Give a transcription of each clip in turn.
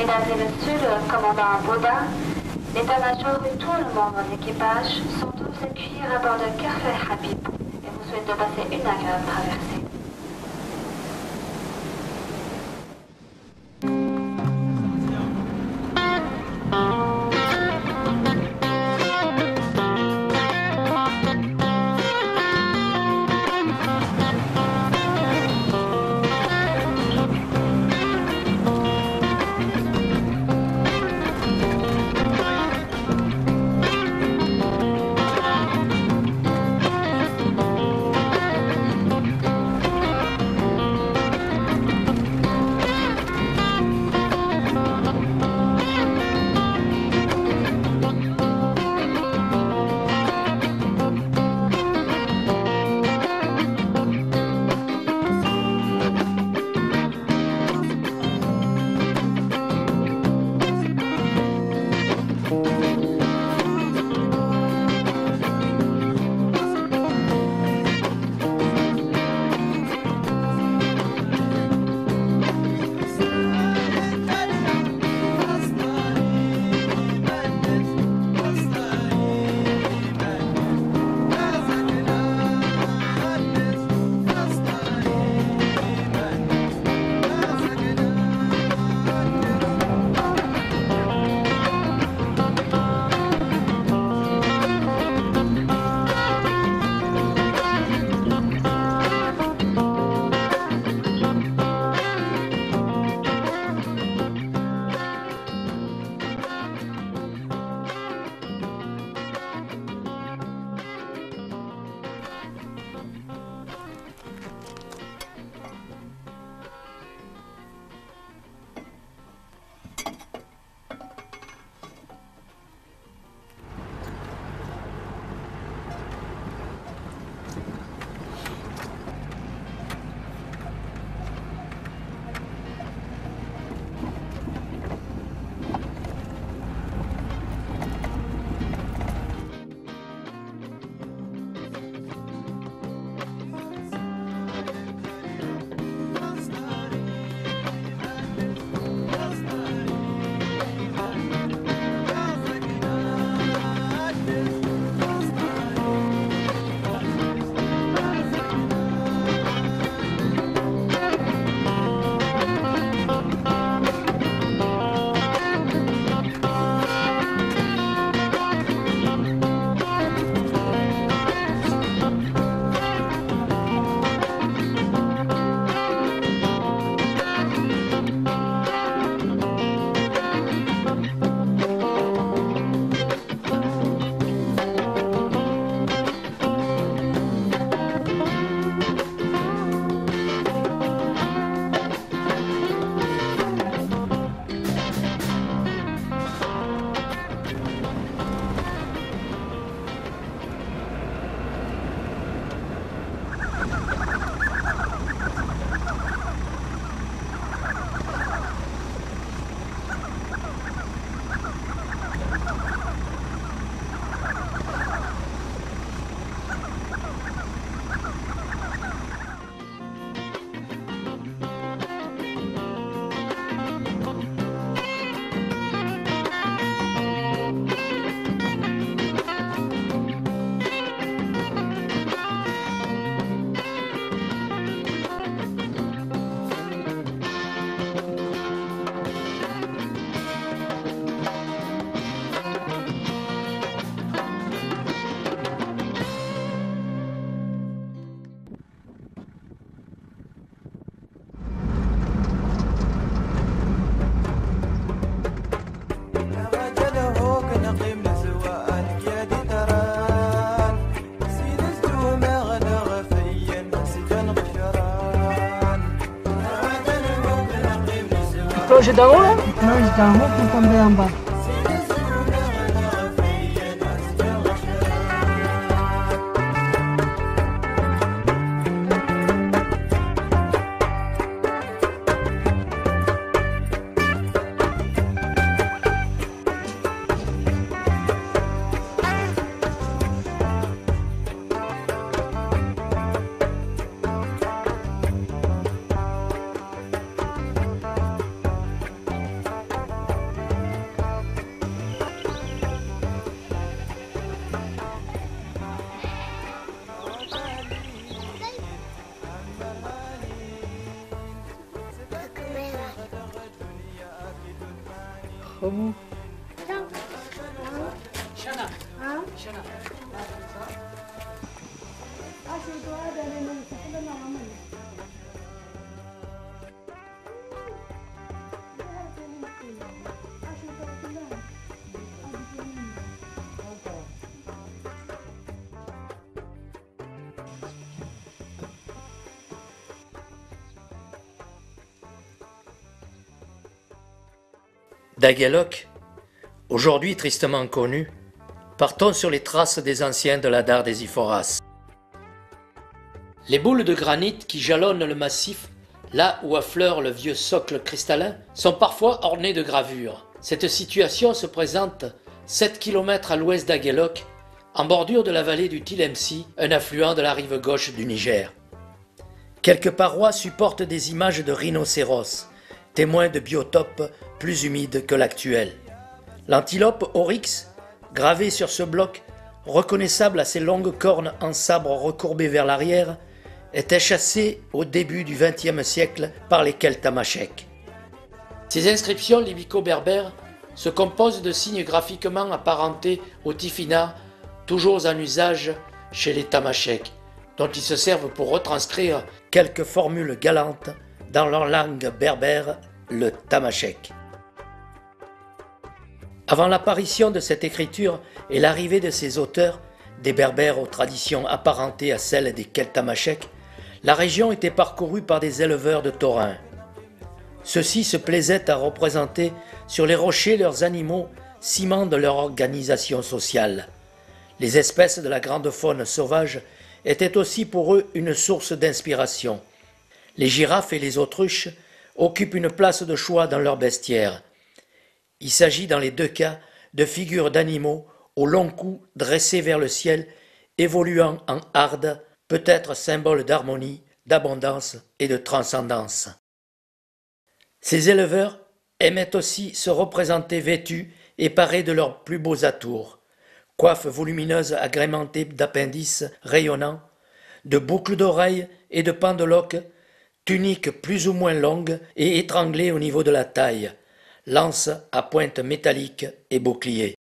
Mesdames et messieurs, le commandant Baudin, l'état-major et tout le membre de l'équipage sont tous accueillis à bord de Café Habib et vous souhaite de passer une agréable traversée. Plonge d'en haut là? Plonge d'en haut pour tomber en bas. vous. D'Agueloc, aujourd'hui tristement connu, partons sur les traces des anciens de la Dare des Iphoras. Les boules de granit qui jalonnent le massif, là où affleure le vieux socle cristallin, sont parfois ornées de gravures. Cette situation se présente 7 km à l'ouest d'Agueloc, en bordure de la vallée du Tilemsi, un affluent de la rive gauche du Niger. Quelques parois supportent des images de rhinocéros, témoins de biotopes plus humides que l'actuel. L'antilope oryx, gravé sur ce bloc, reconnaissable à ses longues cornes en sabre recourbées vers l'arrière, était chassé au début du XXe siècle par les Celtes tamashèques. Ces inscriptions libico-berbères se composent de signes graphiquement apparentés aux tifinagh, toujours en usage chez les tamashèques, dont ils se servent pour retranscrire quelques formules galantes dans leur langue berbère, le tamashèque. Avant l'apparition de cette écriture et l'arrivée de ses auteurs, des berbères aux traditions apparentées à celles des Celtes tamashèques, la région était parcourue par des éleveurs de taurins. Ceux-ci se plaisaient à représenter sur les rochers leurs animaux, ciment de leur organisation sociale. Les espèces de la grande faune sauvage étaient aussi pour eux une source d'inspiration. Les girafes et les autruches occupent une place de choix dans leur bestiaire. Il s'agit dans les deux cas de figures d'animaux au long cou dressés vers le ciel, évoluant en hardes, peut-être symbole d'harmonie, d'abondance et de transcendance. Ces éleveurs aimaient aussi se représenter vêtus et parés de leurs plus beaux atours, coiffes volumineuses agrémentées d'appendices rayonnants, de boucles d'oreilles et de pendeloques, tuniques plus ou moins longues et étranglées au niveau de la taille, lance à pointe métallique et bouclier.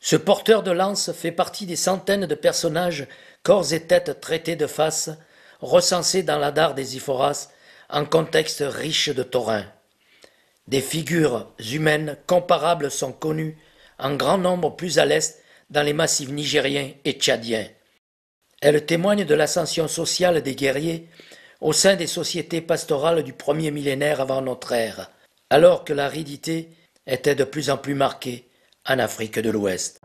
Ce porteur de lance fait partie des centaines de personnages, corps et têtes traités de face, recensés dans la Dare des Iphoras en contexte riche de taurins. Des figures humaines comparables sont connues en grand nombre plus à l'est dans les massifs nigériens et tchadiens. Elles témoignent de l'ascension sociale des guerriers au sein des sociétés pastorales du premier millénaire avant notre ère, alors que l'aridité était de plus en plus marquée en Afrique de l'Ouest.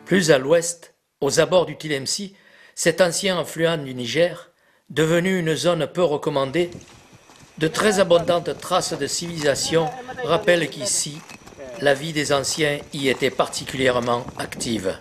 Plus à l'ouest, aux abords du Tilemsi, cet ancien affluent du Niger, devenu une zone peu recommandée, de très abondantes traces de civilisation rappellent qu'ici, la vie des anciens y était particulièrement active.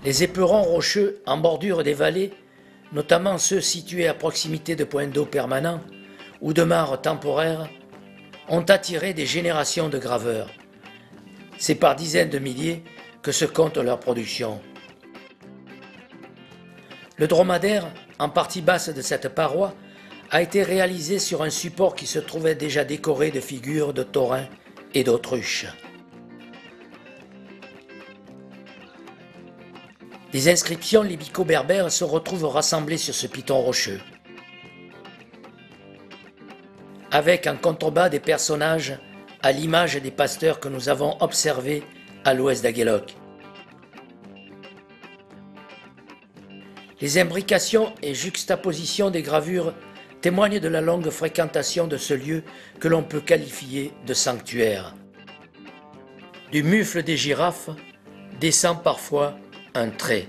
Les éperons rocheux en bordure des vallées, notamment ceux situés à proximité de points d'eau permanents ou de mares temporaires, ont attiré des générations de graveurs. C'est par dizaines de milliers que se compte leur production. Le dromadaire, en partie basse de cette paroi, a été réalisé sur un support qui se trouvait déjà décoré de figures de taurins et d'autruches. Des inscriptions libico-berbères se retrouvent rassemblées sur ce piton rocheux, avec en contrebas des personnages à l'image des pasteurs que nous avons observés à l'ouest d'Agueloc. Les imbrications et juxtapositions des gravures témoignent de la longue fréquentation de ce lieu que l'on peut qualifier de sanctuaire. Du mufle des girafes descend parfois un trait.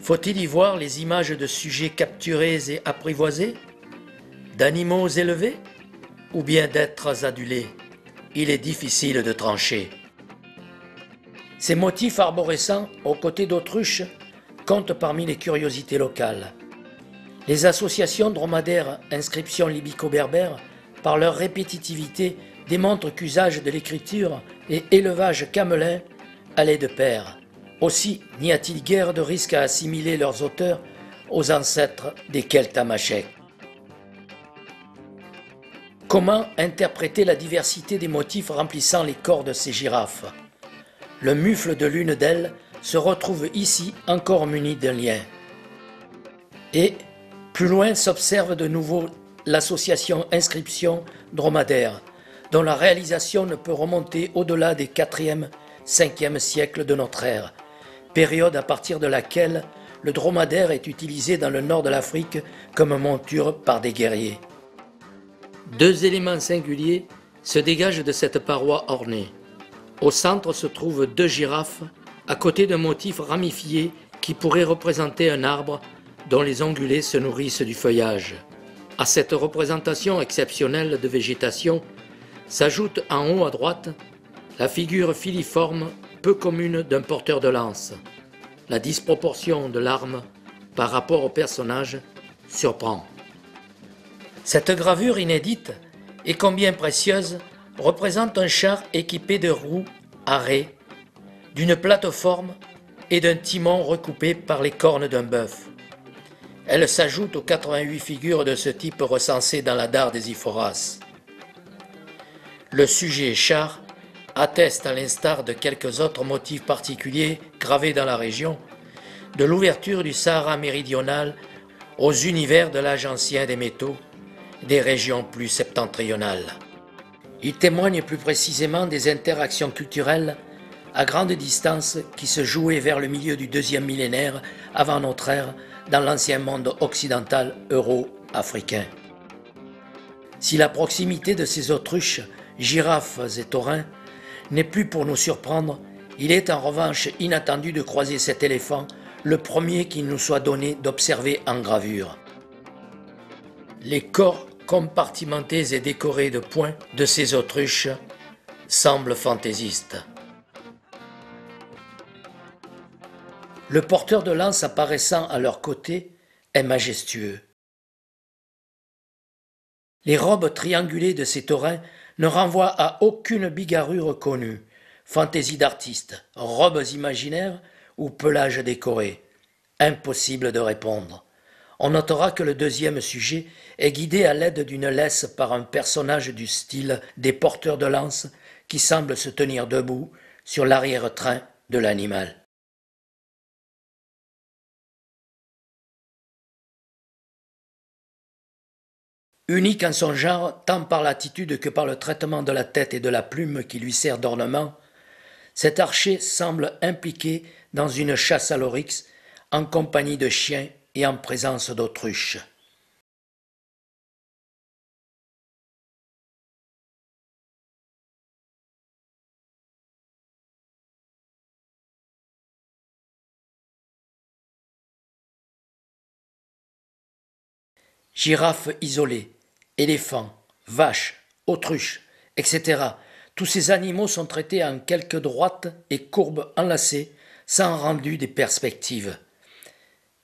Faut-il y voir les images de sujets capturés et apprivoisés, d'animaux élevés, ou bien d'êtres adulés? Il est difficile de trancher. Ces motifs arborescents, aux côtés d'autruches, comptent parmi les curiosités locales. Les associations dromadaires inscriptions libico-berbères, par leur répétitivité, démontrent qu'usage de l'écriture et élevage camelin allaient de pair. Aussi n'y a-t-il guère de risque à assimiler leurs auteurs aux ancêtres des Keltamachèques. Comment interpréter la diversité des motifs remplissant les corps de ces girafes? Le mufle de l'une d'elles se retrouve ici encore muni d'un lien. Et, plus loin, s'observe de nouveau l'association inscription dromadaire, dont la réalisation ne peut remonter au-delà des 4e, 5e siècles de notre ère, période à partir de laquelle le dromadaire est utilisé dans le nord de l'Afrique comme monture par des guerriers. Deux éléments singuliers se dégagent de cette paroi ornée. Au centre se trouvent deux girafes, à côté d'un motif ramifié qui pourrait représenter un arbre dont les ongulés se nourrissent du feuillage. À cette représentation exceptionnelle de végétation s'ajoute en haut à droite la figure filiforme peu commune d'un porteur de lance. La disproportion de l'arme par rapport au personnage surprend. Cette gravure inédite, et combien précieuse, représente un char équipé de roues arrêts, d'une plateforme et d'un timon recoupé par les cornes d'un bœuf. Elle s'ajoute aux 88 figures de ce type recensées dans la dare des Iphoras. Le sujet char atteste, à l'instar de quelques autres motifs particuliers gravés dans la région, de l'ouverture du Sahara méridional aux univers de l'âge ancien des métaux, des régions plus septentrionales. Il témoigne plus précisément des interactions culturelles à grande distance qui se jouaient vers le milieu du 2e millénaire avant notre ère dans l'ancien monde occidental euro-africain. Si la proximité de ces autruches, girafes et taurins n'est plus pour nous surprendre, il est en revanche inattendu de croiser cet éléphant, le premier qu'il nous soit donné d'observer en gravure. Les corps compartimentés et décorés de points de ces autruches semblent fantaisistes. Le porteur de lance apparaissant à leur côté est majestueux. Les robes triangulées de ces taurins ne renvoient à aucune bigarrure connue, fantaisie d'artiste, robes imaginaires ou pelage décoré. Impossible de répondre. On notera que le deuxième sujet est guidé à l'aide d'une laisse par un personnage du style des porteurs de lance qui semble se tenir debout sur l'arrière-train de l'animal. Unique en son genre, tant par l'attitude que par le traitement de la tête et de la plume qui lui sert d'ornement, cet archer semble impliqué dans une chasse à l'oryx en compagnie de chiens et en présence d'autruches. Girafes isolées, éléphants, vaches, autruches, etc. Tous ces animaux sont traités en quelques droites et courbes enlacées, sans rendu des perspectives.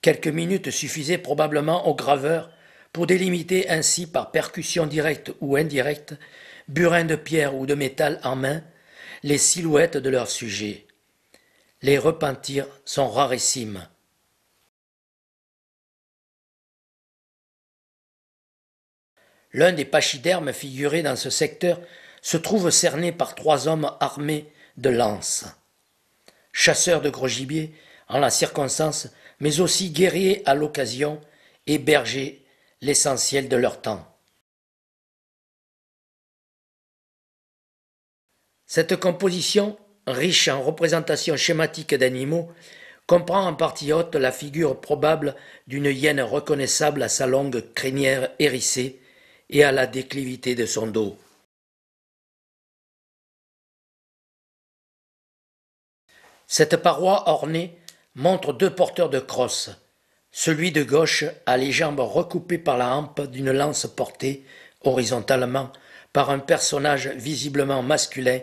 Quelques minutes suffisaient probablement aux graveurs pour délimiter ainsi par percussion directe ou indirecte, burin de pierre ou de métal en main, les silhouettes de leurs sujets. Les repentirs sont rarissimes. L'un des pachydermes figurés dans ce secteur se trouve cerné par 3 hommes armés de lances. Chasseurs de gros gibier en la circonstance, mais aussi guerriers à l'occasion et bergers l'essentiel de leur temps. Cette composition, riche en représentations schématiques d'animaux, comprend en partie haute la figure probable d'une hyène reconnaissable à sa longue crinière hérissée et à la déclivité de son dos. Cette paroi ornée montre 2 porteurs de crosses. Celui de gauche a les jambes recoupées par la hampe d'une lance portée horizontalement par un personnage visiblement masculin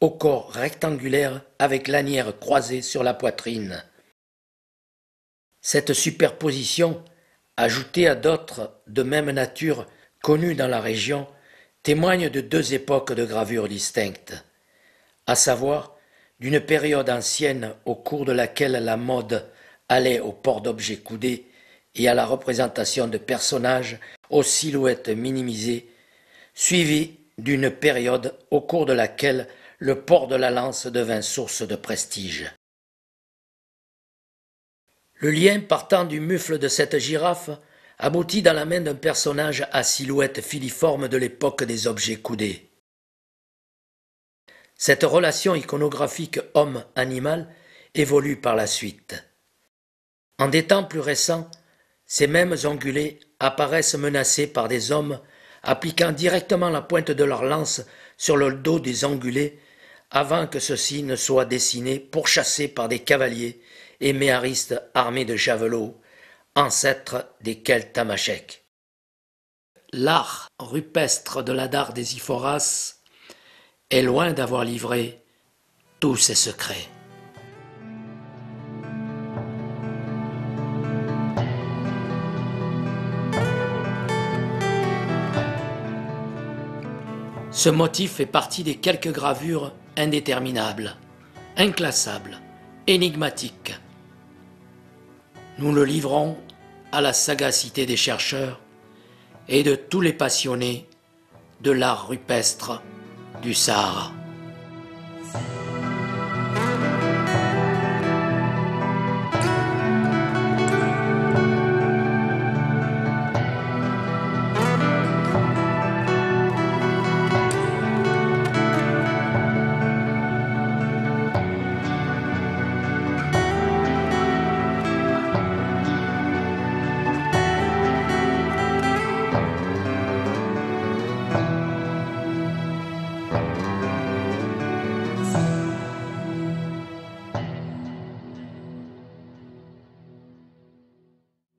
au corps rectangulaire avec lanière croisée sur la poitrine. Cette superposition, ajoutée à d'autres de même nature connues dans la région, témoigne de 2 époques de gravure distinctes, à savoir d'une période ancienne au cours de laquelle la mode allait au port d'objets coudés et à la représentation de personnages aux silhouettes minimisées, suivie d'une période au cours de laquelle le port de la lance devint source de prestige. Le lien partant du mufle de cette girafe aboutit dans la main d'un personnage à silhouette filiforme de l'époque des objets coudés. Cette relation iconographique homme-animal évolue par la suite. En des temps plus récents, ces mêmes ongulés apparaissent menacés par des hommes appliquant directement la pointe de leur lance sur le dos des ongulés avant que ceux-ci ne soient dessinés pourchassés par des cavaliers et méharistes armés de javelots, ancêtres des Keltamachèques. L'art rupestre de la dard des Iphoras est loin d'avoir livré tous ses secrets. Ce motif fait partie des quelques gravures indéterminables, inclassables, énigmatiques. Nous le livrons à la sagacité des chercheurs et de tous les passionnés de l'art rupestre du Sahara.